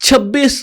26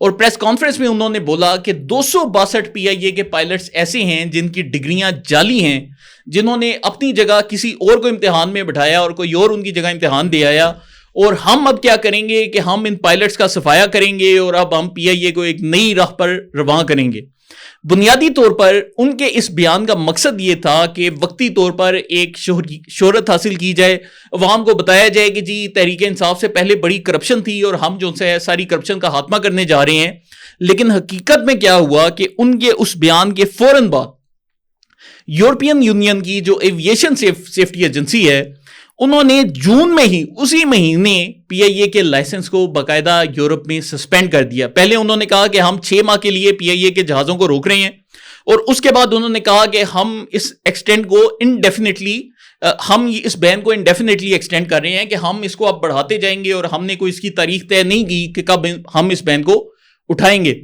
اور press conference میں انہوں نے بولا کہ 262 پی آئی اے کے پائلٹس ایسے ہیں جن کی ڈگریاں جعلی ہیں, جنہوں نے اپنی جگہ کسی اور کو امتحان میں بٹھایا اور کوئی اور ان کی جگہ امتحان دے آیا, اور ہم اب کیا کریں گے کہ ہم ان پائلٹس کا صفایا کریں گے اور اب ہم پی آئی اے کو ایک نئی راہ پر رواں کریں گے. بنیادی طور پر ان کے اس بیان کا مقصد یہ تھا کہ وقتی طور پر ایک شہرت حاصل کی جائے, عوام کو بتایا جائے کہ جی تحریک انصاف سے پہلے بڑی کرپشن تھی اور ہم جو سے ساری کرپشن کا خاتمہ کرنے جا رہے ہیں. لیکن حقیقت میں کیا ہوا کہ ان کے اس بیان کے فوراً بعد یورپین یونین کی جو ایویشن سیفٹی ایجنسی ہے, انہوں نے جون میں ہی اسی مہینے پی آئی اے کے لائسنس کو باقاعدہ یورپ میں سسپینڈ کر دیا. پہلے انہوں نے کہا کہ ہم 6 ماہ کے لیے پی آئی اے کے جہازوں کو روک رہے ہیں, اور اس کے بعد انہوں نے کہا کہ ہم اس ایکسٹینڈ کو انڈیفینیٹلی ہم اس بین کو انڈیفینیٹلی ایکسٹینڈ کر رہے ہیں کہ ہم اس کو اب بڑھاتے جائیں گے, اور ہم نے کوئی اس کی تاریخ طے نہیں کی کہ کب ہم اس بین کو اٹھائیں گے.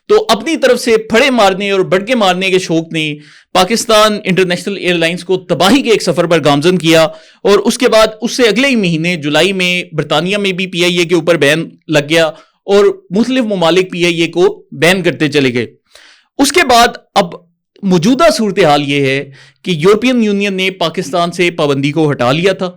تو اپنی طرف سے پھڑے مارنے اور بڑکے مارنے کے شوق نے پاکستان انٹرنیشنل ایئر لائنز کو تباہی کے ایک سفر پر گامزن کیا, اور اس کے بعد اس سے اگلے ہی مہینے جولائی میں برطانیہ میں بھی پی آئی اے کے اوپر بین لگ گیا اور مختلف ممالک پی آئی اے کو بین کرتے چلے گئے. اس کے بعد اب موجودہ صورتحال یہ ہے کہ یورپین یونین نے پاکستان سے پابندی کو ہٹا لیا تھا.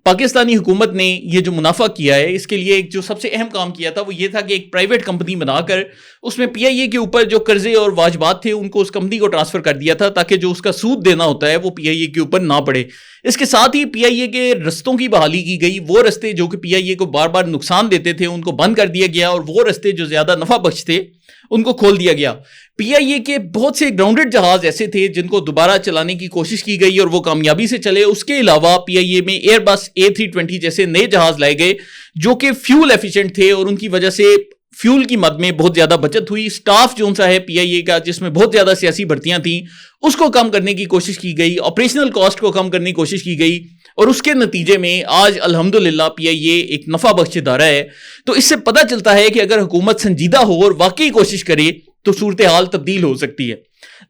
پاکستانی حکومت نے یہ جو منافع کیا ہے اس کے لیے ایک جو سب سے اہم کام کیا تھا وہ یہ تھا کہ ایک پرائیویٹ کمپنی بنا کر اس میں پی آئی اے کے اوپر جو قرضے اور واجبات تھے ان کو اس کمپنی کو ٹرانسفر کر دیا تھا, تاکہ جو اس کا سود دینا ہوتا ہے وہ پی آئی اے کے اوپر نہ پڑے. اس کے ساتھ ہی پی آئی اے کے رستوں کی بحالی کی گئی. وہ رستے جو کہ پی آئی اے کو بار بار نقصان دیتے تھے ان کو بند کر دیا گیا, اور وہ رستے جو زیادہ نفع بخش تھے ان کو کھول دیا گیا. پی آئی اے کے بہت سے گراؤنڈڈ جہاز ایسے تھے جن کو دوبارہ چلانے کی کوشش کی گئی اور وہ کامیابی سے چلے. اس کے علاوہ پی آئی اے میں ایئر بس A320 جیسے نئے جہاز لائے گئے جو کہ فیول ایفیشنٹ تھے, اور ان کی وجہ سے فیول کی مد میں بہت زیادہ بچت ہوئی. سٹاف جو سا ہے پی آئی اے کا جس میں بہت زیادہ سیاسی بھرتیاں تھیں اس کو کم کرنے کی کوشش کی گئی, آپریشنل کاسٹ کو کم کرنے کی کوشش کی گئی, اور اس کے نتیجے میں آج الحمدللہ پی آئی اے ایک نفع بخش ادارہ ہے. تو اس سے پتہ چلتا ہے کہ اگر حکومت سنجیدہ ہو اور واقعی کوشش کرے تو صورتحال تبدیل ہو سکتی ہے.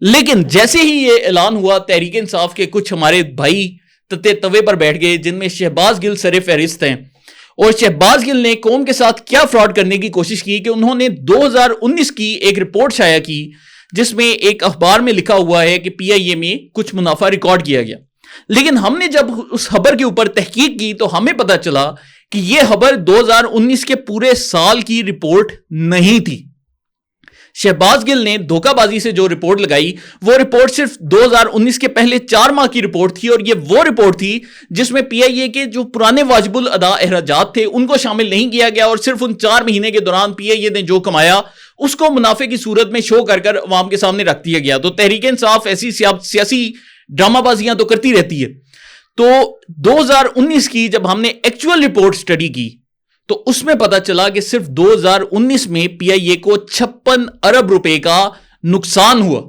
لیکن جیسے ہی یہ اعلان ہوا تحریک انصاف کے کچھ ہمارے بھائی تتے توے پر بیٹھ گئے جن میں شہباز گل سر فہرست ہیں, اور شہباز گل نے قوم کے ساتھ کیا فراڈ کرنے کی کوشش کی کہ انہوں نے 2019 کی ایک رپورٹ شائع کی جس میں ایک اخبار میں لکھا ہوا ہے کہ پی آئی اے میں کچھ منافع ریکارڈ کیا گیا. لیکن ہم نے جب اس خبر کے اوپر تحقیق کی تو ہمیں پتہ چلا کہ یہ خبر 2019 کے پورے سال کی رپورٹ نہیں تھی. شہباز گل نے دھوکہ بازی سے جو رپورٹ لگائی وہ رپورٹ صرف 2019 کے پہلے 4 ماہ کی رپورٹ تھی, اور یہ وہ رپورٹ تھی جس میں پی آئی اے کے جو پرانے واجب الادا اخراجات تھے ان کو شامل نہیں کیا گیا, اور صرف ان 4 مہینے کے دوران پی آئی اے نے جو کمایا اس کو منافع کی صورت میں شو کر کر عوام کے سامنے رکھ دیا گیا. تو تحریک انصاف ایسی سیاسی ڈرامہ بازیاں تو کرتی رہتی ہے. تو 2019 کی جب ہم نے ایکچوئل رپورٹ سٹڈی کی تو اس میں پتا چلا کہ صرف 2019 میں پی آئی اے کو 56 ارب روپے کا نقصان ہوا.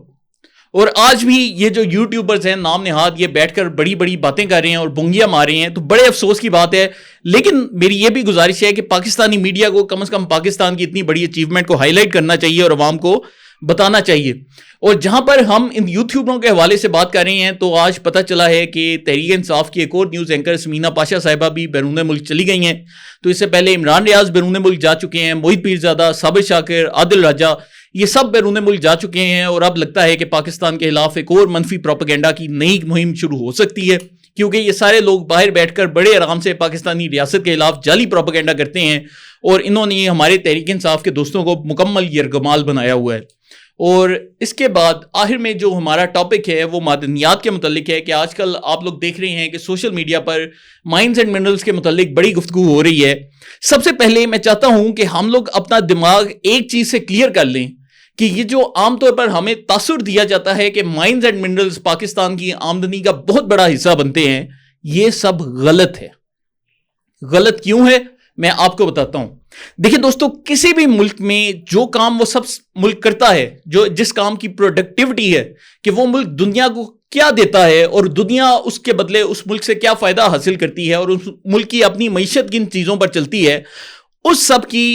اور آج بھی یہ جو یوٹیوبرز ہیں نام نہاد یہ بیٹھ کر بڑی بڑی باتیں کر رہے ہیں اور بونگیاں مار رہے ہیں, تو بڑے افسوس کی بات ہے. لیکن میری یہ بھی گزارش ہے کہ پاکستانی میڈیا کو کم از کم پاکستان کی اتنی بڑی اچیومنٹ کو ہائی لائٹ کرنا چاہیے اور عوام کو بتانا چاہیے. اور جہاں پر ہم ان یوٹیوبروں کے حوالے سے بات کر رہے ہیں تو آج پتہ چلا ہے کہ تحریک انصاف کی ایک اور نیوز اینکر سمینا پاشا صاحبہ بھی بیرون ملک چلی گئی ہیں. تو اس سے پہلے عمران ریاض بیرون ملک جا چکے ہیں, موہت پیرزادہ, صابر شاکر, عادل راجہ, یہ سب بیرون ملک جا چکے ہیں, اور اب لگتا ہے کہ پاکستان کے خلاف ایک اور منفی پروپیگنڈا کی نئی مہم شروع ہو سکتی ہے, کیونکہ یہ سارے لوگ باہر بیٹھ کر بڑے آرام سے پاکستانی ریاست کے خلاف جعلی پروپیگنڈا کرتے ہیں, اور انہوں نے ہمارے تحریک انصاف کے دوستوں کو مکمل یرغمال بنایا ہوا ہے. اور اس کے بعد آخر میں جو ہمارا ٹاپک ہے وہ معدنیات کے متعلق ہے کہ آج کل آپ لوگ دیکھ رہے ہیں کہ social media per mines and minerals کے متعلق بڑی گفتگو ہو رہی ہے. سب سے پہلے میں چاہتا ہوں کہ ہم لوگ اپنا دماغ ایک چیز سے کلیئر کر لیں کہ یہ جو عام طور پر ہمیں تاثر دیا جاتا ہے کہ مائنز اینڈ منرلز پاکستان کی آمدنی کا بہت بڑا حصہ بنتے ہیں, یہ سب غلط ہے. غلط کیوں ہے میں آپ کو بتاتا ہوں. دیکھیں دوستو, کسی بھی ملک میں جو کام وہ سب ملک کرتا ہے, جس کام کی پروڈکٹیوٹی ہے کہ وہ ملک دنیا کو کیا دیتا ہے اور دنیا اس کے بدلے اس ملک سے کیا فائدہ حاصل کرتی ہے اور اس ملک کی اپنی معیشت کن چیزوں پر چلتی ہے, اس سب کی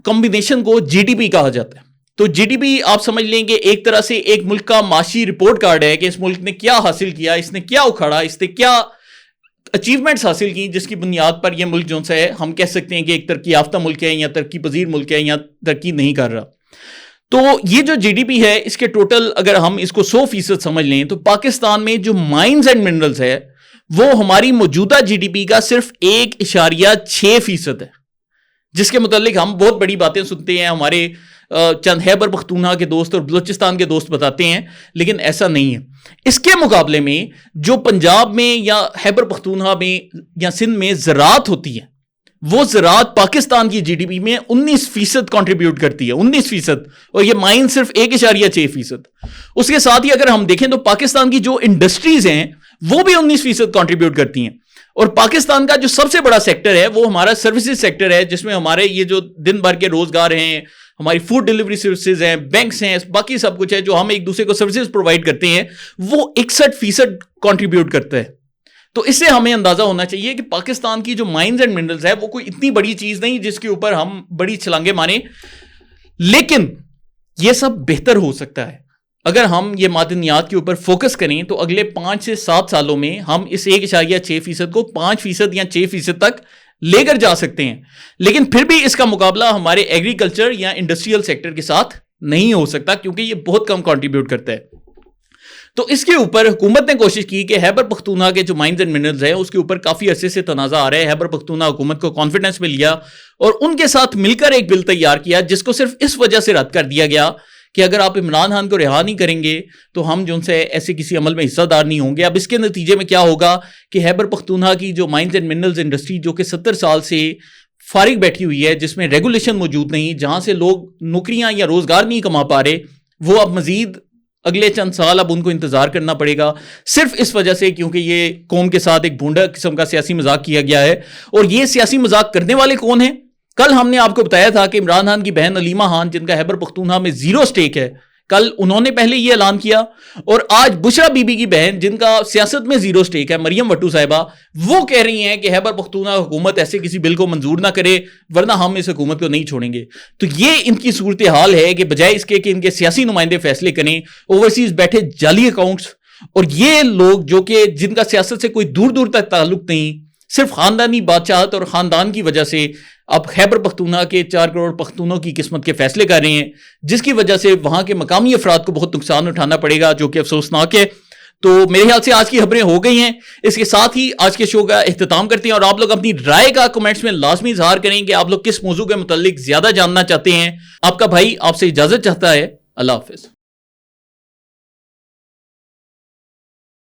کمبینیشن کو جی ڈی پی کہا جاتا ہے. تو جی ڈی پی آپ سمجھ لیں کہ ایک طرح سے ایک ملک کا معاشی رپورٹ کارڈ ہے کہ اس ملک نے کیا حاصل کیا, اس نے کیا اکھاڑا, اس نے کیا اچیومنٹس حاصل کی جس کی بنیاد پر یہ ملک جو ہے ہم کہہ سکتے ہیں کہ ایک ترقی یافتہ ملک ہے یا ترقی پذیر ملک ہے یا ترقی نہیں کر رہا. تو یہ جو جی ڈی پی ہے اس کے ٹوٹل اگر ہم اس کو 100% سمجھ لیں تو پاکستان میں جو مائنز اینڈ منرلز ہے وہ ہماری موجودہ جی ڈی پی کا صرف 1.6% ہے, جس کے متعلق ہم بہت بڑی باتیں سنتے ہیں, ہمارے چند خیبر پختونخوا کے دوست اور بلوچستان کے دوست بتاتے ہیں, لیکن ایسا نہیں ہے. اس کے مقابلے میں جو پنجاب میں یا خیبر پختونخوا میں یا سندھ میں زراعت ہوتی ہے وہ زراعت پاکستان کی جی ڈی پی میں 19% کنٹریبیوٹ کرتی ہے, 19%, اور یہ مائن صرف 1.6%. اس کے ساتھ ہی اگر ہم دیکھیں تو پاکستان کی جو انڈسٹریز ہیں وہ بھی 19% کنٹریبیوٹ کرتی ہیں. اور پاکستان کا جو سب سے بڑا سیکٹر ہے وہ ہمارا سروسز سیکٹر ہے, جس میں ہمارے یہ جو دن بھر کے روزگار ہیں, ہماری فوڈ ڈیلیوری سروسز ہیں, بینکس ہیں, باقی سب کچھ ہے جو ہم ایک دوسرے کو سروسز پرووائڈ کرتے ہیں, وہ 61% کنٹریبیوٹ کرتا ہے. تو اس سے ہمیں اندازہ ہونا چاہیے کہ پاکستان کی جو مائنز اینڈ منرلز ہے وہ کوئی اتنی بڑی چیز نہیں جس کے اوپر ہم بڑی چھلانگیں ماریں, لیکن یہ سب بہتر ہو سکتا ہے اگر ہم یہ معدنیات کے اوپر فوکس کریں. تو اگلے 5 سے 7 سالوں میں ہم اس 1.6% کو 5% یا 6% تک لے کر جا سکتے ہیں, لیکن پھر بھی اس کا مقابلہ ہمارے ایگریکلچر یا انڈسٹریل سیکٹر کے ساتھ نہیں ہو سکتا کیونکہ یہ بہت کم کنٹریبیوٹ کرتا ہے. تو اس کے اوپر حکومت نے کوشش کی کہ خیبر پختونخوا کے جو مائنز اینڈ منرلز ہیں اس کے اوپر کافی عرصے سے تنازع آ رہا ہے. خیبر پختونخوا حکومت کو کانفیڈنس میں لیا اور ان کے ساتھ مل کر ایک بل تیار کیا جس کو صرف اس وجہ سے رد کر دیا گیا کہ اگر آپ عمران خان کو رہا نہیں کریں گے تو ہم جو ان سے ایسے کسی عمل میں حصہ دار نہیں ہوں گے. اب اس کے نتیجے میں کیا ہوگا کہ خیبر پختونخوا کی جو مائنز اینڈ منرلز انڈسٹری جو کہ 70 سال سے فارغ بیٹھی ہوئی ہے, جس میں ریگولیشن موجود نہیں, جہاں سے لوگ نوکریاں یا روزگار نہیں کما پا رہے, وہ اب مزید اگلے چند سال اب ان کو انتظار کرنا پڑے گا, صرف اس وجہ سے کیونکہ یہ قوم کے ساتھ ایک بھونڈا قسم کا سیاسی مذاق کیا گیا ہے. اور یہ سیاسی مذاق کرنے والے کون ہیں؟ کل ہم نے آپ کو بتایا تھا کہ عمران خان کی بہن علیمہ خان جن کا خیبر پختونخوا میں 0 اسٹیک ہے, کل انہوں نے پہلے یہ اعلان کیا, اور آج بشرا بی بی کی بہن جن کا سیاست میں 0 اسٹیک ہے, مریم وٹو صاحبہ, وہ کہہ رہی ہیں کہ خیبر پختونخوا حکومت ایسے کسی بل کو منظور نہ کرے ورنہ ہم اس حکومت کو نہیں چھوڑیں گے. تو یہ ان کی صورتحال ہے کہ بجائے اس کے کہ ان کے سیاسی نمائندے فیصلے کریں, اوورسیز بیٹھے جعلی اکاؤنٹس, اور یہ لوگ جو کہ جن کا سیاست سے کوئی دور دور تک تعلق نہیں, صرف خاندانی بادشاہت اور خاندان کی وجہ سے اب خیبر پختونخوا کے 4 کروڑ پختونوں کی قسمت کے فیصلے کر رہے ہیں, جس کی وجہ سے وہاں کے مقامی افراد کو بہت نقصان اٹھانا پڑے گا, جو کہ افسوسناک ہے. تو میرے خیال سے آج کی خبریں ہو گئی ہیں. اس کے ساتھ ہی آج کے شو کا اختتام کرتے ہیں, اور آپ لوگ اپنی رائے کا کمنٹس میں لازمی اظہار کریں کہ آپ لوگ کس موضوع کے متعلق زیادہ جاننا چاہتے ہیں. آپ کا بھائی آپ سے اجازت چاہتا ہے. اللہ حافظ.